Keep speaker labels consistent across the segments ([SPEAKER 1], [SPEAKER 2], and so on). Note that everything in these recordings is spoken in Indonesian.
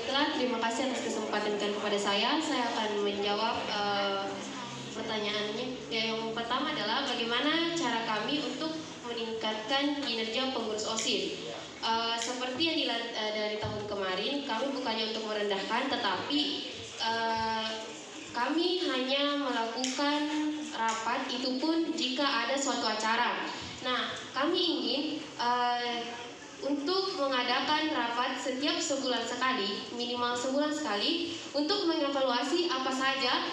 [SPEAKER 1] Baiklah, terima kasih atas kesempatan kepada saya. Saya akan menjawab pertanyaannya. Yang pertama adalah bagaimana cara kami untuk meningkatkan kinerja pengurus OSIS. Seperti yang dari tahun kemarin, kami bukannya untuk merendahkan, tetapi kami hanya melakukan rapat itu pun jika ada suatu acara. Nah, kami ingin untuk mengadakan rapat setiap sebulan sekali, minimal sebulan sekali, untuk mengevaluasi apa saja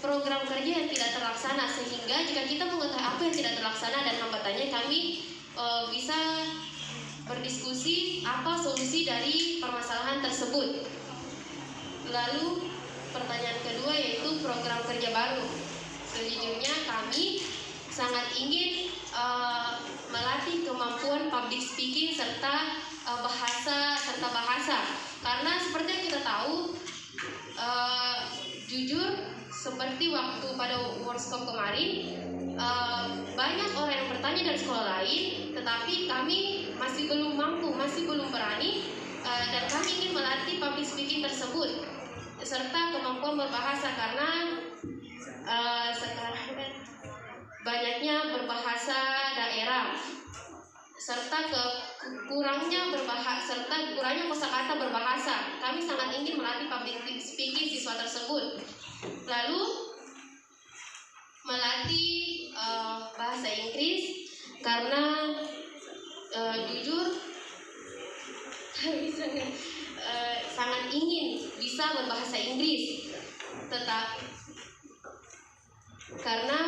[SPEAKER 1] program kerja yang tidak terlaksana, sehingga jika kita mengetahui apa yang tidak terlaksana dan hambatannya, kami bisa berdiskusi apa solusi dari permasalahan tersebut. Lalu pertanyaan kedua yaitu program kerja baru. Sejujurnya kami sangat ingin melatih kemampuan public speaking serta bahasa, karena seperti yang kita tahu, jujur seperti waktu pada workshop kemarin, banyak orang yang bertanya dari sekolah lain, tetapi kami masih belum mampu, masih belum berani, dan kami ingin melatih public speaking tersebut serta kemampuan berbahasa, karena sekarang kan banyaknya berbahasa daerah serta kurangnya kosakata berbahasa. Kami sangat ingin melatih public speaking siswa tersebut. Lalu melatih bahasa Inggris, karena jujur kami sangat ingin bisa berbahasa Inggris, karena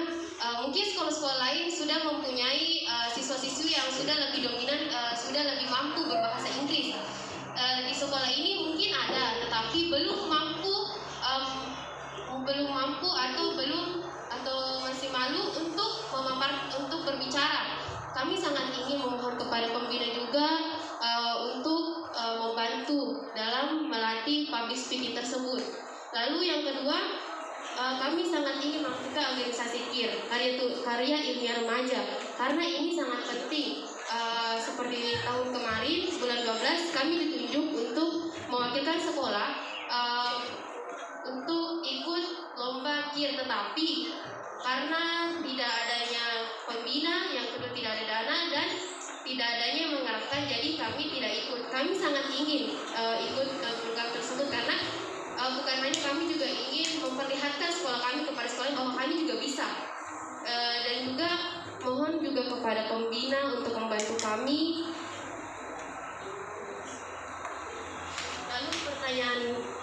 [SPEAKER 1] mungkin sekolah-sekolah lain sudah mempunyai siswa-siswi yang sudah lebih dominan, sudah lebih mampu berbahasa Inggris. Di sekolah ini mungkin ada, tetapi belum mampu atau masih malu untuk berbicara. Kami sangat ingin memohon kepada pembina juga untuk membantu dalam melatih public speaking tersebut. Lalu yang kedua, kami sangat ingin mengaktifkan organisasi KIR, karya ilmiah remaja, karena ini sangat penting. Seperti tahun kemarin, bulan 12, kami ditunjuk untuk mewakilkan sekolah untuk ikut lomba KIR, tetapi karena tidak adanya pembina, yang kedua tidak ada dana, dan tidak adanya yang mengharapkan, jadi kami tidak ikut. Kami sangat ingin ikut program tersebut, karena bukan hanya kami juga ingin memperlihatkan sekolah kami kepada sekolah bahwa kami juga bisa, dan juga mohon juga kepada pembina untuk membantu kami. Lalu pertanyaan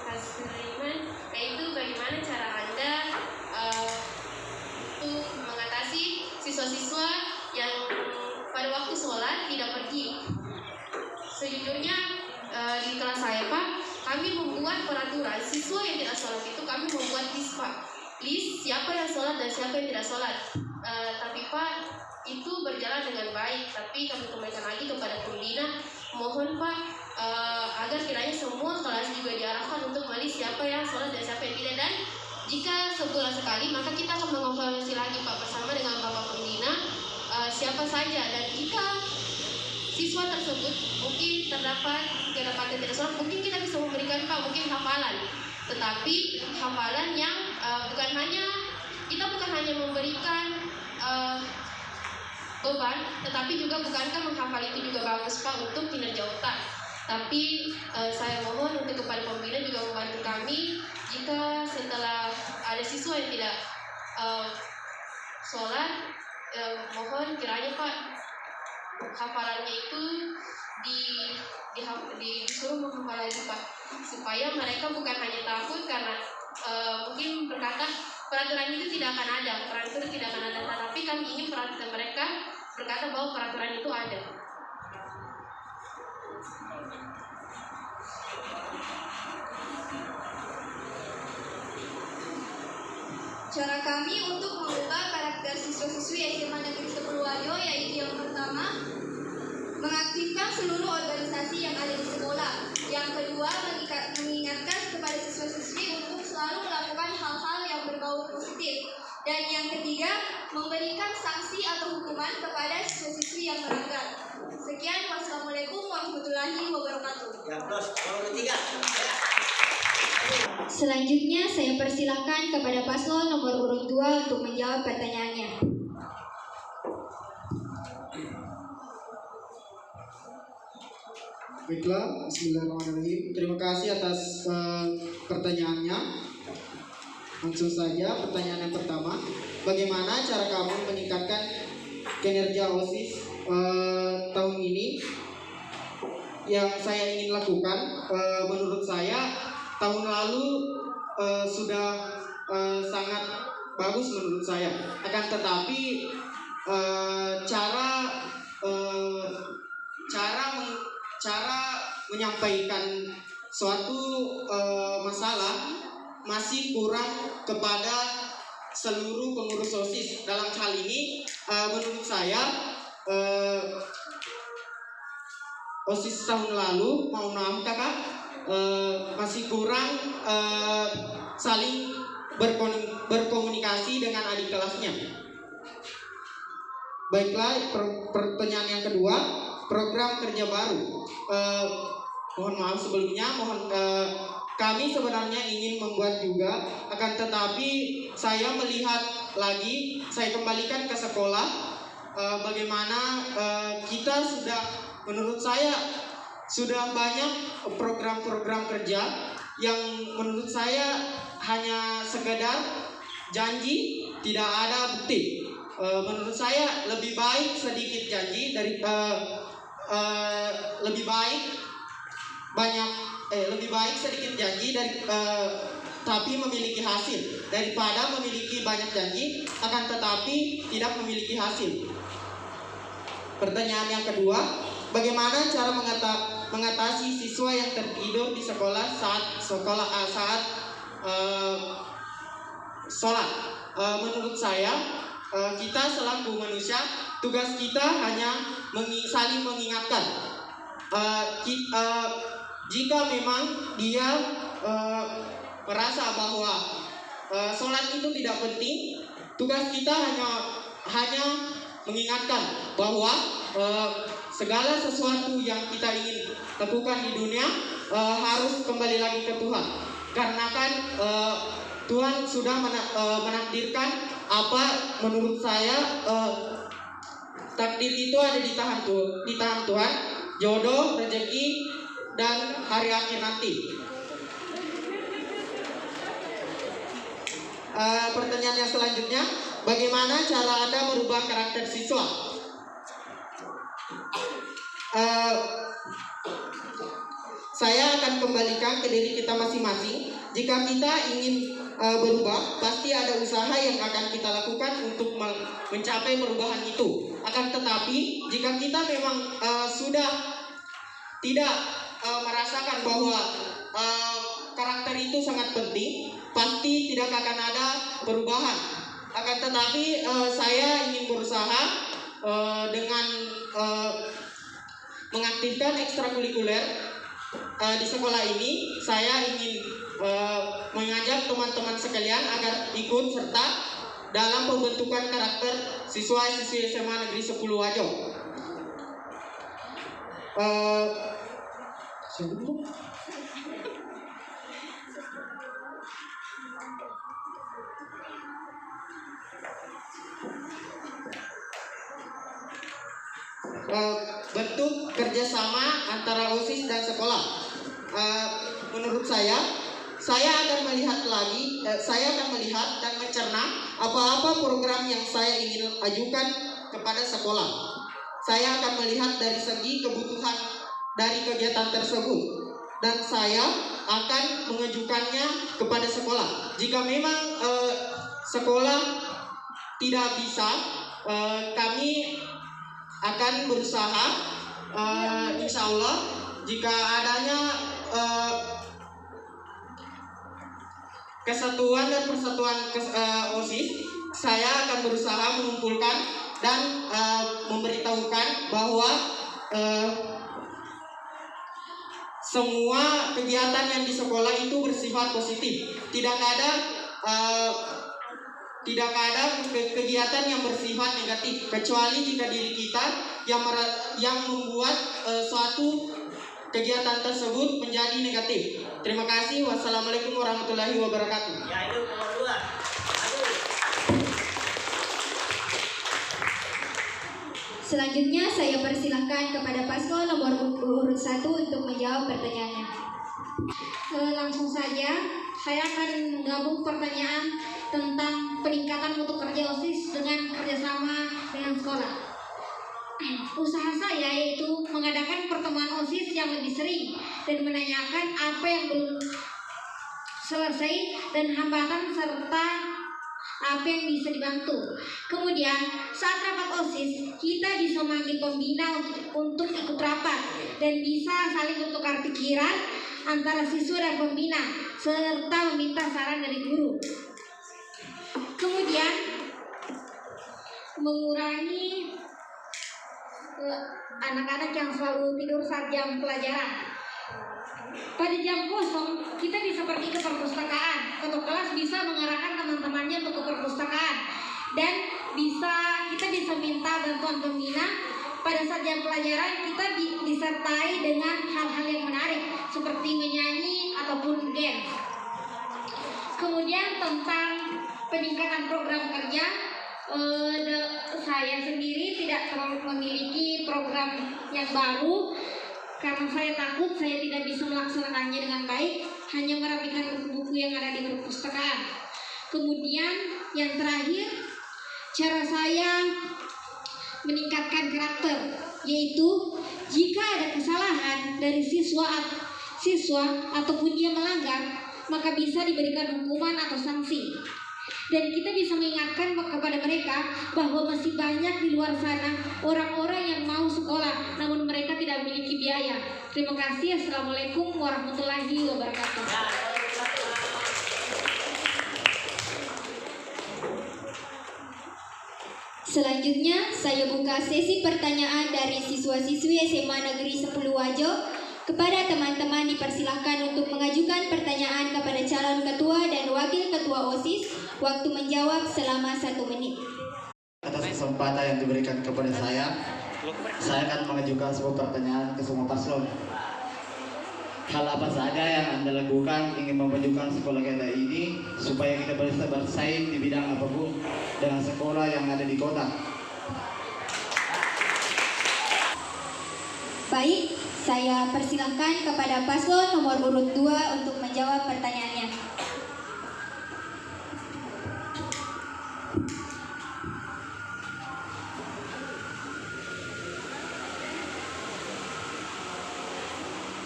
[SPEAKER 1] Kak Sulaiman, yaitu bagaimana cara Anda untuk mengatasi siswa-siswa yang pada waktu sholat tidak pergi. Sejujurnya di kelas saya, Pak, kami membuat peraturan siswa yang tidak sholat itu, kami membuat list, Pak, list siapa yang sholat dan siapa yang tidak sholat. Tapi Pak, itu berjalan dengan baik, tapi kami kembalikan lagi kepada pembina, mohon Pak, agar kiranya semua kelas juga diarahkan untuk melihat siapa yang sholat dan siapa yang tidak. Dan jika sebulan sekali, maka kita akan mengevaluasi lagi, Pak, bersama dengan Bapak Pembina, siapa saja. Dan jika siswa tersebut mungkin terdapat kedapatan tidak sholat, mungkin kita bisa memberikan, Pak, mungkin hafalan. Tetapi hafalan yang bukan hanya memberikan beban, tetapi juga bukankah menghafal itu juga bagus, Pak, untuk kinerja otak. Tapi saya mohon untuk kepada pembina juga membantu kami jika setelah ada siswa yang tidak sholat, mohon kiranya, Pak, hafalannya itu disuruh menghafal lagi, Pak, supaya mereka bukan hanya takut karena mungkin berkata peraturan itu tidak akan ada, tetapi kami ingin peraturan mereka berkata bahwa peraturan itu ada.
[SPEAKER 2] Cara kami untuk mengubah karakter siswa-siswi SMA Negeri 10 Wajo yaitu yang pertama, mengaktifkan seluruh organisasi yang ada di sekolah. Yang kedua, mengingatkan kepada siswa-siswi untuk selalu melakukan hal-hal yang berbau positif. Dan yang ketiga, memberikan sanksi atau hukuman kepada siswa-siswi yang melanggar. Sekian, wassalamualaikum warahmatullahi wabarakatuh. Selanjutnya saya persilahkan kepada paslon nomor urut 2 untuk menjawab pertanyaannya.
[SPEAKER 3] Baiklah, bismillahirrahmanirrahim. Terima kasih atas pertanyaannya. Langsung saja pertanyaan yang pertama. Bagaimana cara kamu meningkatkan kinerja OSIS tahun ini? Yang saya ingin lakukan, menurut saya tahun lalu sudah sangat bagus menurut saya. Akan tetapi cara menyampaikan suatu masalah masih kurang kepada seluruh pengurus OSIS. Dalam hal ini menurut saya OSIS tahun lalu, mohon maaf kakak, masih kurang saling berkomunikasi dengan adik kelasnya. Baiklah, pertanyaan yang kedua, program kerja baru. Mohon maaf sebelumnya, kami sebenarnya ingin membuat juga, akan tetapi saya melihat lagi, saya kembalikan ke sekolah, bagaimana kita sudah, menurut saya sudah banyak program-program kerja yang menurut saya hanya sekedar janji, tidak ada bukti. Menurut saya lebih baik sedikit janji lebih baik sedikit janji tapi memiliki hasil daripada memiliki banyak janji akan tetapi tidak memiliki hasil. Pertanyaan yang kedua, bagaimana cara mengatasi siswa yang tertidur di sekolah saat sholat? Menurut saya, kita selaku manusia, tugas kita hanya saling mengingatkan. Jika memang dia merasa bahwa sholat itu tidak penting, tugas kita hanya mengingatkan bahwa segala sesuatu yang kita ingin lakukan di dunia harus kembali lagi ke Tuhan. Karena kan Tuhan sudah menakdirkan apa, menurut saya takdir itu ada di tangan Tuhan, jodoh, rezeki, dan hari akhir nanti. Pertanyaan yang selanjutnya, bagaimana cara Anda merubah karakter siswa? Saya akan kembalikan ke diri kita masing-masing. Jika kita ingin berubah, pasti ada usaha yang akan kita lakukan untuk mencapai perubahan itu. Akan tetapi, jika kita memang sudah tidak merasakan bahwa karakter itu sangat penting, pasti tidak akan ada perubahan. Akan tetapi saya ingin berusaha dengan mengaktifkan ekstrakurikuler di sekolah ini. Saya ingin mengajak teman-teman sekalian agar ikut serta dalam pembentukan karakter siswa-siswi SMA Negeri 10 Wajo. Bentuk kerjasama antara OSIS dan sekolah. Menurut saya akan melihat dan mencerna apa-apa program yang saya ingin ajukan kepada sekolah. Saya akan melihat dari segi kebutuhan dari kegiatan tersebut, dan saya akan mengajukannya kepada sekolah. Jika memang sekolah tidak bisa, kami akan berusaha, insya Allah, jika adanya kesatuan dan persatuan OSIS, saya akan berusaha mengumpulkan dan memberitahukan bahwa semua kegiatan yang di sekolah itu bersifat positif. Tidak ada kegiatan yang bersifat negatif, kecuali jika diri kita yang membuat suatu kegiatan tersebut menjadi negatif. Terima kasih. Wassalamualaikum warahmatullahi wabarakatuh.
[SPEAKER 4] Ya, itu nomor 2. Aduh.
[SPEAKER 2] Selanjutnya saya persilahkan kepada paslon nomor urut 1 untuk menjawab pertanyaannya. Langsung saja, saya akan menggabung pertanyaan tentang peningkatan mutu kerja OSIS dengan kerjasama dengan sekolah. Usaha saya yaitu mengadakan pertemuan OSIS yang lebih sering dan menanyakan apa yang belum selesai dan hambatan serta apa yang bisa dibantu. Kemudian saat rapat OSIS kita bisa memanggil pembina untuk ikut rapat dan bisa saling bertukar pikiran antara siswa dan pembina serta meminta saran dari guru. Kemudian mengurangi anak-anak yang selalu tidur saat jam pelajaran. Pada jam kosong kita bisa pergi ke perpustakaan atau kelas bisa mengarahkan teman-temannya untuk ke perpustakaan dan kita bisa minta bantuan pembina. Pada saat jam pelajaran kita disertai dengan hal-hal yang menarik seperti menyanyi ataupun games. Kemudian tentang peningkatan program kerja, saya sendiri tidak terlalu memiliki program yang baru karena saya takut saya tidak bisa melaksanakannya dengan baik, hanya merapikan buku-buku yang ada di perpustakaan. Kemudian yang terakhir, cara saya meningkatkan karakter, yaitu jika ada kesalahan dari siswa ataupun dia melanggar, maka bisa diberikan hukuman atau sanksi. Dan kita bisa mengingatkan kepada mereka bahwa masih banyak di luar sana orang-orang yang mau sekolah namun mereka tidak memiliki biaya. Terima kasih. Assalamualaikum warahmatullahi wabarakatuh.
[SPEAKER 5] Selanjutnya, saya buka sesi pertanyaan dari siswa-siswi SMA Negeri 10 Wajo. Kepada teman-teman dipersilahkan untuk mengajukan pertanyaan kepada calon ketua dan wakil ketua OSIS. Waktu menjawab selama 1 menit.
[SPEAKER 6] Atas kesempatan yang diberikan kepada saya akan mengajukan sebuah pertanyaan ke semua paslon. Hal apa saja yang Anda lakukan ingin memajukan sekolah kita ini supaya kita bisa bersaing di bidang apapun dengan sekolah yang ada di kota?
[SPEAKER 5] Baik, saya persilahkan kepada paslon nomor urut 2 untuk menjawab pertanyaannya.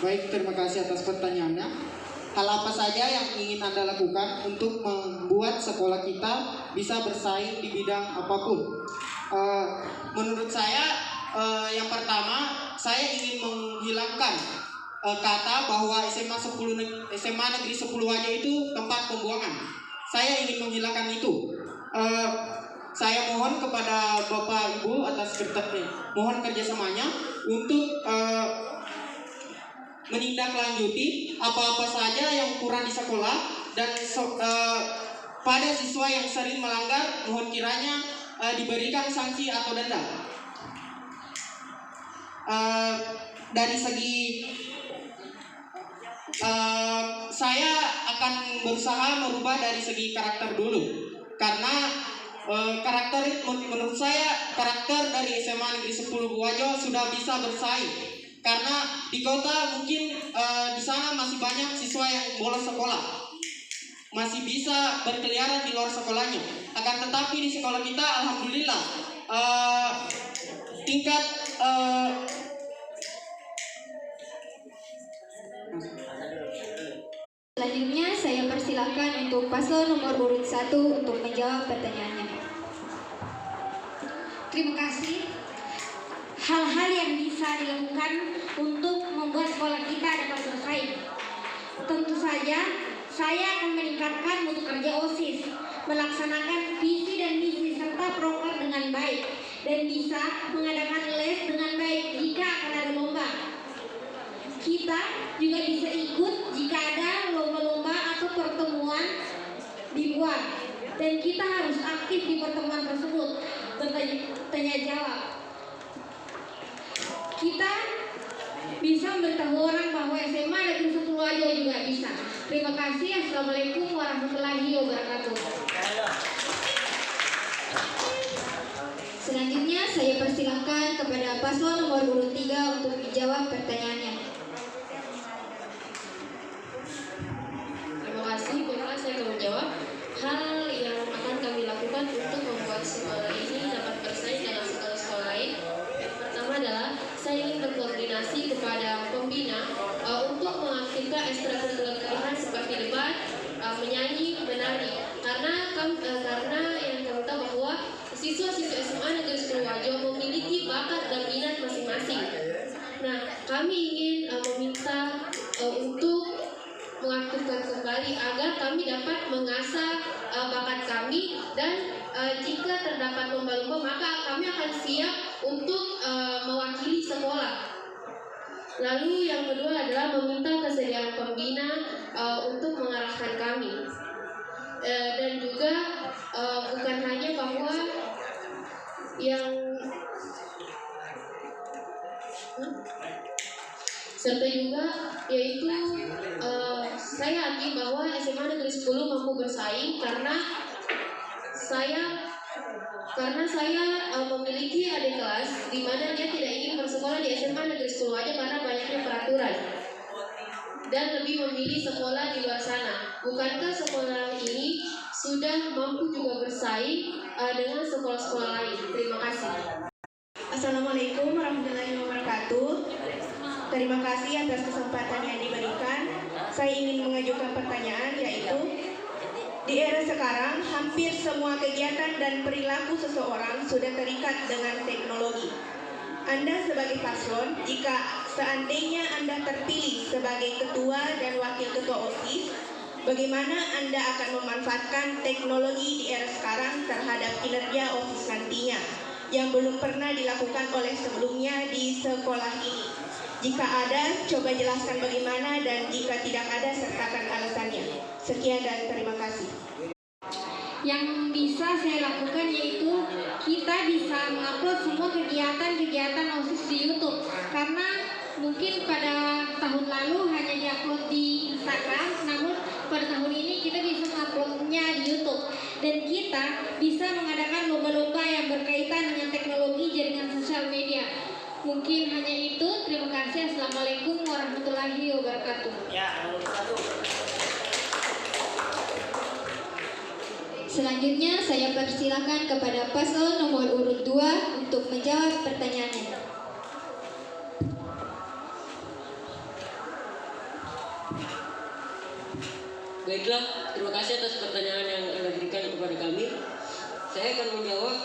[SPEAKER 3] Baik, terima kasih atas pertanyaannya. Hal apa saja yang ingin Anda lakukan untuk membuat sekolah kita bisa bersaing di bidang apapun? Menurut saya, yang pertama, saya ingin menghilangkan kata bahwa SMA Negeri 10 Wajo itu tempat pembuangan. Saya ingin menghilangkan itu. Saya mohon kepada Bapak Ibu atas mohon kerjasamanya untuk menindaklanjuti apa-apa saja yang kurang di sekolah dan pada siswa yang sering melanggar mohon kiranya diberikan sanksi atau denda. Dari segi saya akan berusaha merubah dari segi karakter dulu karena karakter menurut saya karakter dari SMA Negeri 10 Wajo sudah bisa bersaing. Karena di kota mungkin di sana masih banyak siswa yang bolos sekolah, masih bisa berkeliaran di luar sekolahnya. Akan tetapi di sekolah kita, alhamdulillah, tingkat
[SPEAKER 5] Selanjutnya, saya persilahkan untuk paslon nomor urut 1 untuk menjawab pertanyaannya.
[SPEAKER 1] Terima kasih. Hal-hal yang bisa dilakukan untuk membuat sekolah kita dapat bersaing. Tentu saja, saya akan meningkatkan mutu kerja OSIS, melaksanakan visi dan misi serta proker dengan baik, dan bisa mengadakan les dengan baik jika akan ada lomba. Kita juga bisa ikut jika ada lomba-lomba atau pertemuan di luar, dan kita harus aktif di pertemuan tersebut, bertanya jawab. Kita
[SPEAKER 7] bisa memberitahu orang bahwa SMA Negeri 10 Wajo juga bisa. Terima kasih. Assalamualaikum warahmatullahi wabarakatuh.
[SPEAKER 5] Selanjutnya saya persilahkan kepada paslon nomor urut 3 untuk menjawab pertanyaannya.
[SPEAKER 1] Terima kasih. Baiklah, saya akan menjawab hal yang akan kami lakukan untuk membuat sekolah ini dapat bersaing dengan sekolah-sekolah lain. Yang pertama adalah saya ingin berkoordinasi kepada pembina untuk mengaktifkan ekstrakurikuler pilihan seperti debat, menyanyi, menari. Karena yang kami tahu bahwa siswa-siswa SMA Negeri 10 Wajo memiliki bakat dan minat masing-masing. Nah, kami ingin meminta untuk mengaktifkan kembali agar kami dapat mengasah bakat kami, dan jika terdapat lomba-lomba maka kami akan siap untuk mewakili sekolah. Lalu yang kedua adalah meminta kesediaan pembina untuk mengarahkan kami, dan juga bukan hanya bahwa yang serta juga yaitu saya yakin bahwa SMA Negeri 10 mampu bersaing karena saya memiliki adik kelas di mana dia tidak ingin bersekolah di SMA Negeri 10 aja karena banyaknya peraturan dan lebih memilih sekolah di luar sana. Bukankah sekolah ini sudah mampu juga bersaing dengan sekolah-sekolah lain? Terima kasih.
[SPEAKER 8] Assalamualaikum warahmatullahi wabarakatuh. Terima kasih atas kesempatan yang diberikan. Saya ingin mengajukan pertanyaan, yaitu di era sekarang hampir semua kegiatan dan perilaku seseorang sudah terikat dengan teknologi. Anda sebagai paslon, jika seandainya Anda terpilih sebagai ketua dan wakil ketua OSIS, bagaimana Anda akan memanfaatkan teknologi di era sekarang terhadap kinerja OSIS nantinya yang belum pernah dilakukan oleh sebelumnya di sekolah ini? Jika ada, coba jelaskan bagaimana, dan jika tidak ada, sertakan alasannya. Sekian dan terima kasih.
[SPEAKER 7] Yang bisa saya lakukan yaitu kita bisa mengupload semua kegiatan-kegiatan OSIS di YouTube, karena mungkin pada tahun lalu hanya diupload di Instagram, namun pada tahun ini kita bisa menguploadnya di YouTube, dan kita bisa mengadakan lomba-lomba yang berkaitan dengan teknologi jaringan sosial media. Mungkin hanya itu. Terima kasih. Assalamualaikum warahmatullahi wabarakatuh.
[SPEAKER 5] Selanjutnya saya persilakan kepada paslon nomor urut 2 untuk menjawab pertanyaannya.
[SPEAKER 9] Baiklah, terima kasih atas pertanyaan yang Anda berikan kepada kami. Saya akan menjawab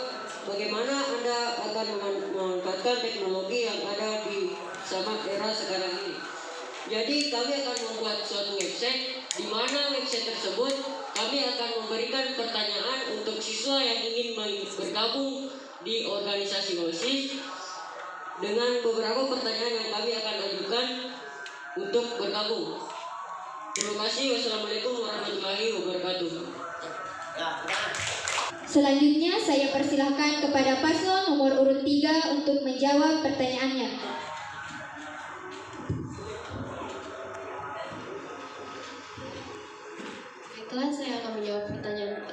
[SPEAKER 9] bagaimana Anda akan memanfaatkan teknologi yang ada di zaman era sekarang ini. Jadi kami akan membuat suatu website, di mana website tersebut kami akan memberikan pertanyaan untuk siswa yang ingin bergabung di organisasi OSIS dengan beberapa pertanyaan yang kami akan ajukan untuk bergabung. Terima kasih. Wassalamualaikum warahmatullahi wabarakatuh.
[SPEAKER 5] Selanjutnya saya persilahkan kepada paslon nomor urut 3 untuk menjawab pertanyaannya.
[SPEAKER 1] Baiklah, saya akan menjawab pertanyaan,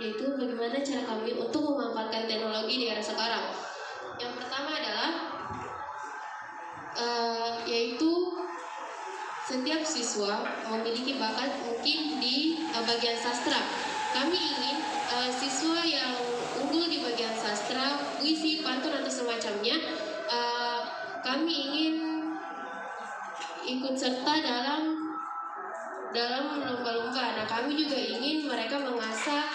[SPEAKER 1] yaitu bagaimana cara kami untuk memanfaatkan teknologi di era sekarang. Yang pertama adalah yaitu setiap siswa memiliki bakat mungkin di bagian sastra. Kami ingin siswa yang unggul di bagian sastra, puisi, pantun atau semacamnya, kami ingin ikut serta dalam lomba-lomba. Nah, kami juga ingin mereka mengasah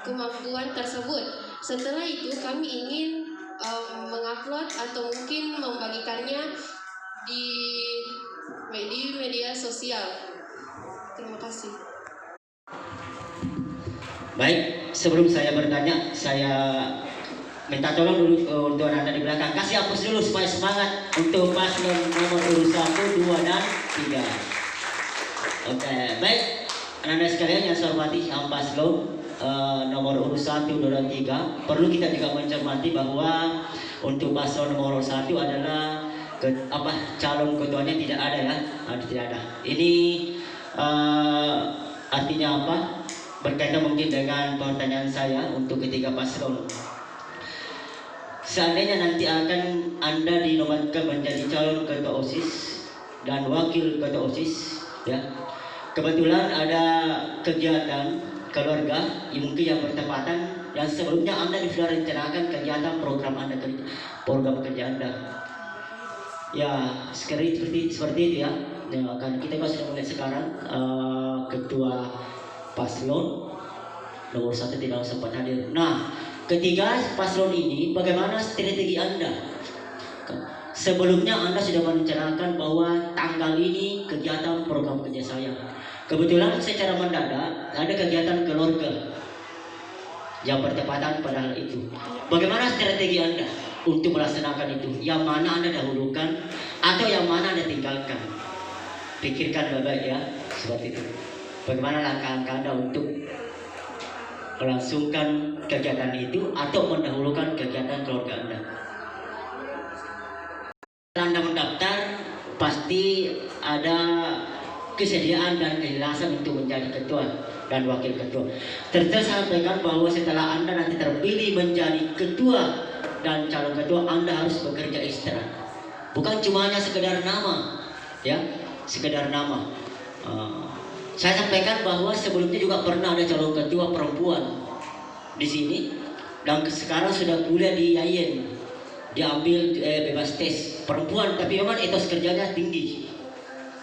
[SPEAKER 1] kemampuan tersebut. Setelah itu kami ingin mengupload atau mungkin membagikannya di media sosial. Terima kasih.
[SPEAKER 4] Baik, sebelum saya bertanya, saya minta tolong dulu untuk anak-anak di belakang. Kasih hapus dulu supaya semangat untuk paslon nomor urut 1, 2, dan 3. Oke, baik. Anak-anak sekalian yang saya hormati, yang paslon nomor urut 1, 2, dan 3, perlu kita juga mencermati bahwa Untuk paslon nomor 1 adalah calon ketuanya tidak ada ya, tidak ada. Ini artinya apa? Berkaitan mungkin dengan pertanyaan saya untuk ketiga paslon. Seandainya nanti akan Anda dinobatkan menjadi calon ketua OSIS dan wakil ketua OSIS, ya. Kebetulan ada kegiatan keluarga yang mungkin yang bertepatan yang sebelumnya Anda sudah rencanakan kegiatan program kerja Anda. Ya, seperti itu ya. Kan kita sudah mulai sekarang ketua paslon nomor 1 tidak sempat hadir. Nah, ketiga paslon ini bagaimana strategi Anda? Sebelumnya Anda sudah merencanakan bahwa tanggal ini kegiatan program kerja saya. Kebetulan secara mendadak ada kegiatan keluarga yang bertepatan pada hal itu. Bagaimana strategi Anda untuk melaksanakan itu? Yang mana Anda dahulukan atau yang mana Anda tinggalkan? Pikirkan baik-baik ya, seperti itu. Bagaimana langkah-langkah Anda untuk melangsungkan kegiatan itu atau mendahulukan kegiatan keluarga Anda? Anda mendaftar pasti ada kesediaan dan keikhlasan untuk menjadi ketua dan wakil ketua. Terus saya sampaikan bahwa setelah Anda nanti terpilih menjadi ketua dan calon ketua, Anda harus bekerja ekstra. Bukan cuma hanya sekedar nama, ya, sekedar nama. Saya sampaikan bahwa sebelumnya juga pernah ada calon ketua perempuan di sini dan sekarang sudah kuliah di Yayen. Diambil bebas tes perempuan, tapi memang etos kerjanya tinggi.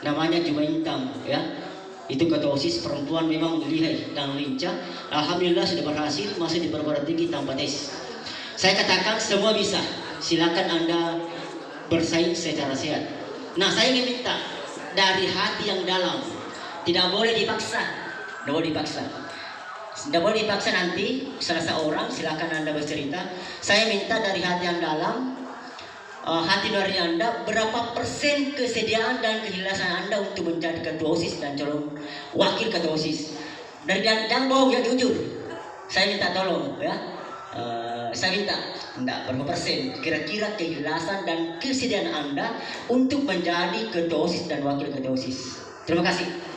[SPEAKER 4] Namanya Jumaintang, ya. Itu ketua OSIS perempuan, memang lihai dan lincah. Alhamdulillah sudah berhasil masuk di perguruan tinggi tanpa tes. Saya katakan semua bisa. Silakan Anda bersaing secara sehat. Nah, saya ingin minta dari hati yang dalam. Tidak boleh dipaksa. Tidak boleh dipaksa. Tidak boleh dipaksa nanti salah seorang, silakan Anda bercerita. Saya minta dari hati yang dalam, hati nurani Anda, berapa persen kesediaan dan keikhlasan Anda untuk menjadi ketua OSIS dan calon wakil ketua OSIS. Dan jangan bohong, ya, jujur. Saya minta tolong, ya. Saya minta berapa persen kira-kira keikhlasan dan kesediaan Anda untuk menjadi ketua OSIS dan wakil ketua OSIS. Terima kasih.